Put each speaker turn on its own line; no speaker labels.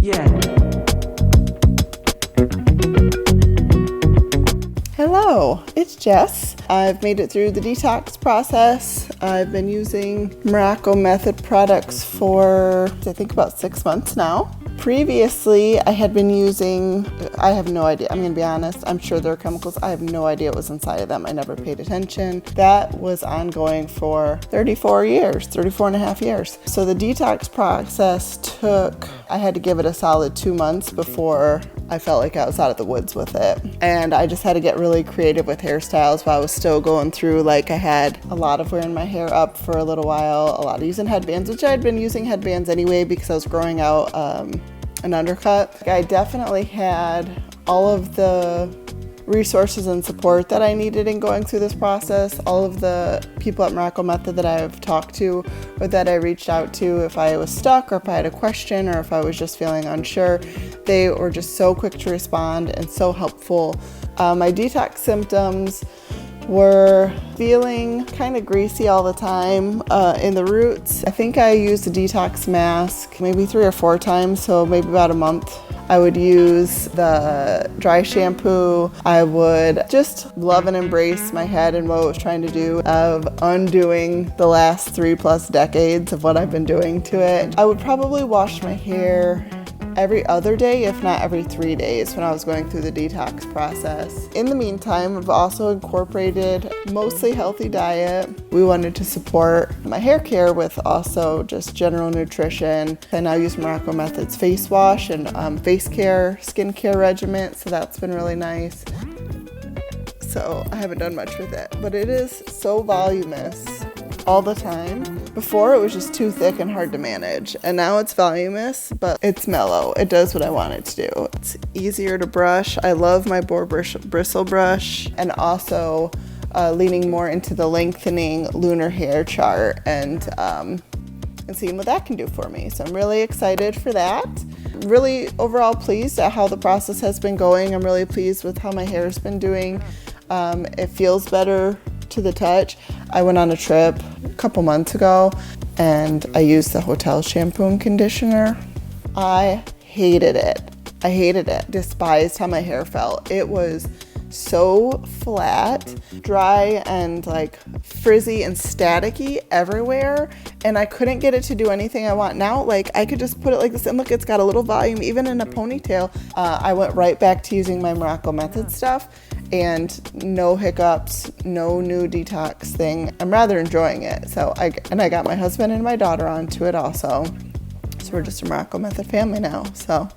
Yeah.
Hello, it's Jess. I've made it through the detox process. I've been using Morrocco Method products for, I think, about 6 months now. Previously, I had been using, I have no idea, I'm gonna be honest, I'm sure there are chemicals, I have no idea what was inside of them. I never paid attention. That was ongoing for 34 and a half years. So the detox process took, I had to give it a solid 2 months before I felt like I was out of the woods with it. And I just had to get really creative with hairstyles while I was still going through, like, I had a lot of wearing my hair up for a little while, a lot of using headbands, which I had been using headbands anyway because I was growing out an undercut. I definitely had all of the resources and support that I needed in going through this process. All of the people at Morrocco Method that I've talked to or that I reached out to if I was stuck or if I had a question or if I was just feeling unsure, they were just so quick to respond and so helpful. My detox symptoms were feeling kind of greasy all the time in the roots. I think I used a detox mask maybe 3 or 4 times, so maybe about a month. I would use the dry shampoo. I would just love and embrace my head and what it was trying to do of undoing the last 3+ decades of what I've been doing to it. I would probably wash my hair every other day, if not every 3 days when I was going through the detox process. In the meantime, I've also incorporated mostly healthy diet. We wanted to support my hair care with also just general nutrition. I now use Morrocco Method's face wash and face care, skincare regimen, so that's been really nice. So I haven't done much with it, but it is so voluminous all the time. Before it was just too thick and hard to manage, and now it's voluminous, but it's mellow. It does what I want it to do. It's easier to brush. I love my boar bristle brush, and also leaning more into the lengthening lunar hair chart and seeing what that can do for me. So I'm really excited for that. Really overall pleased at how the process has been going. I'm really pleased with how my hair's been doing. It feels better to the touch. I went on a trip a couple months ago and I used the hotel shampoo and conditioner. I hated it. Despised how my hair felt. It was so flat, dry, and like frizzy and staticky everywhere, and I couldn't get it to do anything I want. Now, like, I could just put it like this, and look, it's got a little volume even in a ponytail. I went right back to using my Morrocco Method stuff, and no hiccups, no new detox thing. I'm rather enjoying it. So I got my husband and my daughter onto it also. So we're just a Morrocco Method family now. So